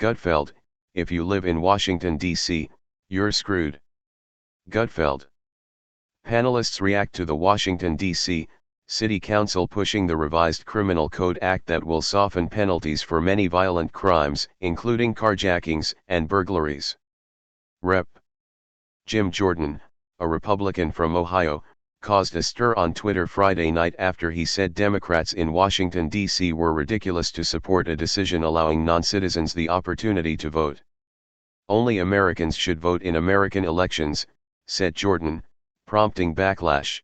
Gutfeld, if you live in Washington, D.C., you're screwed. Gutfeld. Panelists react to the Washington, D.C. City Council pushing the revised Criminal Code Act that will soften penalties for many violent crimes, including carjackings and burglaries. Rep. Jim Jordan, a Republican from Ohio, caused a stir on Twitter Friday night after he said Democrats in Washington, D.C. were ridiculous to support a decision allowing non-citizens the opportunity to vote. Only Americans should vote in American elections, said Jordan, prompting backlash.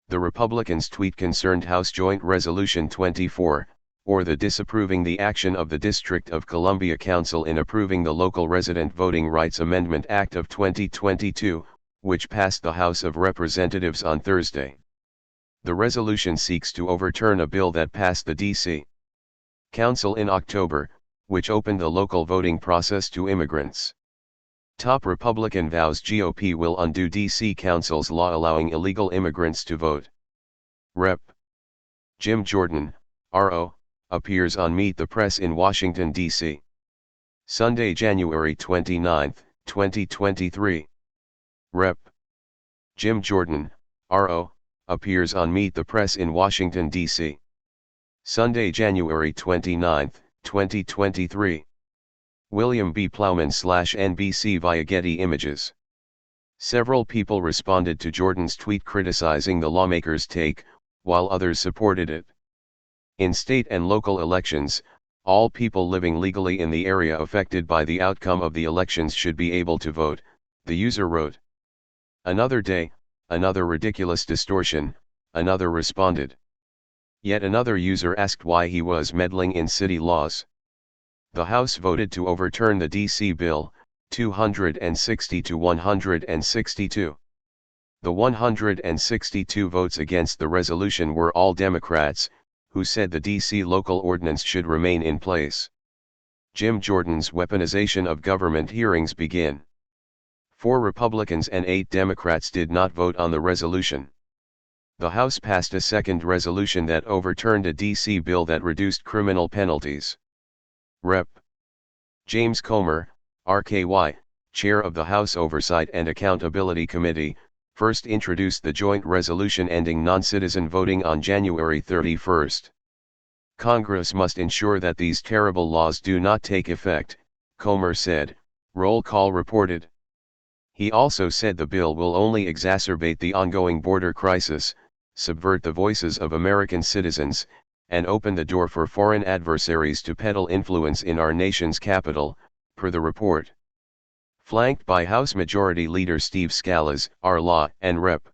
The Republicans' tweet concerned House Joint Resolution 24, or the disapproving the action of the District of Columbia Council in approving the Local Resident Voting Rights Amendment Act of 2022, which passed the House of Representatives on Thursday. The resolution seeks to overturn a bill that passed the D.C. Council in October, which opened the local voting process to immigrants. Top Republican vows GOP will undo D.C. Council's law allowing illegal immigrants to vote. Rep. Jim Jordan, RO, appears on Meet the Press in Washington, D.C. Sunday, January 29, 2023. Rep. Jim Jordan, RO, appears on Meet the Press in Washington, D.C. Sunday, January 29, 2023. William B. Plowman /NBC via Getty Images. Several people responded to Jordan's tweet criticizing the lawmaker's take, while others supported it. In state and local elections, all people living legally in the area affected by the outcome of the elections should be able to vote, the user wrote. Another day, another ridiculous distortion, another responded. Yet another user asked why he was meddling in city laws. The House voted to overturn the D.C. bill, 260 to 162. The 162 votes against the resolution were all Democrats, who said the D.C. local ordinance should remain in place. Jim Jordan's weaponization of government hearings begin. 4 Republicans and 8 Democrats did not vote on the resolution. The House passed a second resolution that overturned a D.C. bill that reduced criminal penalties. Rep. James Comer, RKY, chair of the House Oversight and Accountability Committee, first introduced the joint resolution ending non-citizen voting on January 31. Congress must ensure that these terrible laws do not take effect, Comer said, roll call reported. He also said the bill will only exacerbate the ongoing border crisis, subvert the voices of American citizens, and open the door for foreign adversaries to peddle influence in our nation's capital, per the report. Flanked by House Majority Leader Steve Scalise, R-Law, and Rep.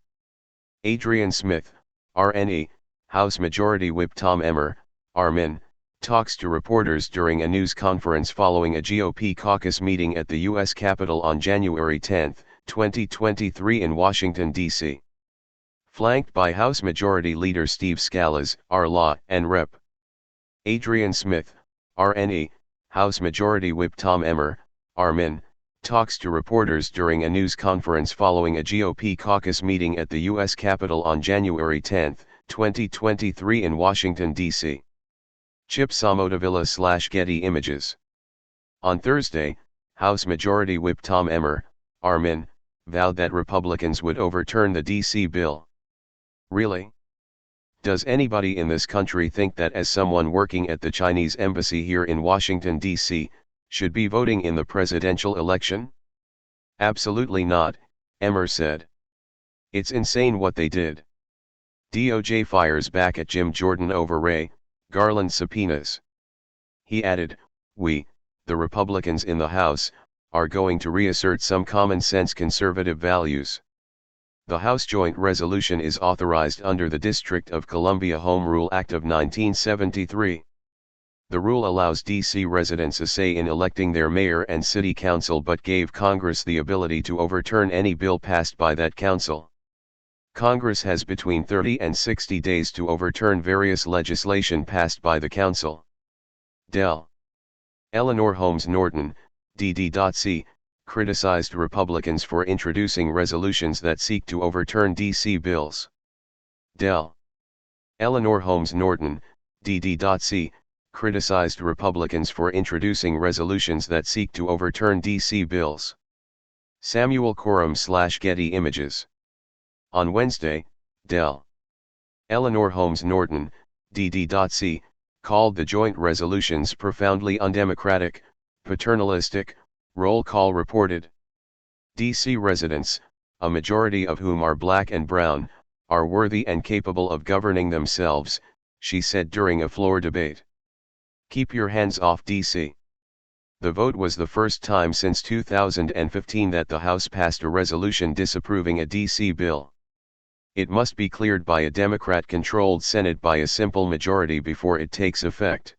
Adrian Smith, RNE, House Majority Whip Tom Emmer, R-Min, talks to reporters during a news conference following a GOP caucus meeting at the U.S. Capitol on January 10, 2023 in Washington, D.C. Flanked by House Majority Leader Steve Scalise, R-Law, and Rep. Adrian Smith, RNE, House Majority Whip Tom Emmer, R-Min, talks to reporters during a news conference following a GOP caucus meeting at the U.S. Capitol on January 10, 2023 in Washington, D.C. Chip Somodevilla /Getty Images. On Thursday, House Majority Whip Tom Emmer, R-Min, vowed that Republicans would overturn the D.C. bill. Really? Does anybody in this country think that as someone working at the Chinese embassy here in Washington, D.C., should be voting in the presidential election? Absolutely not, Emmer said. It's insane what they did. DOJ fires back at Jim Jordan over Ray Garland subpoenas. He added, we, the Republicans in the House, are going to reassert some common-sense conservative values. The House Joint Resolution is authorized under the District of Columbia Home Rule Act of 1973. The rule allows D.C. residents a say in electing their mayor and city council but gave Congress the ability to overturn any bill passed by that council. Congress has between 30 and 60 days to overturn various legislation passed by the council. Del. Eleanor Holmes Norton, DD.C., criticized Republicans for introducing resolutions that seek to overturn D.C. bills. Del. Eleanor Holmes Norton, DD.C., criticized Republicans for introducing resolutions that seek to overturn D.C. bills. Samuel Coram/Getty Images. On Wednesday, Del. Eleanor Holmes Norton, DD.C., called the joint resolutions profoundly undemocratic, paternalistic, roll call reported. D.C. residents, a majority of whom are black and brown, are worthy and capable of governing themselves, she said during a floor debate. Keep your hands off D.C. The vote was the first time since 2015 that the House passed a resolution disapproving a D.C. bill. It must be cleared by a Democrat-controlled Senate by a simple majority before it takes effect.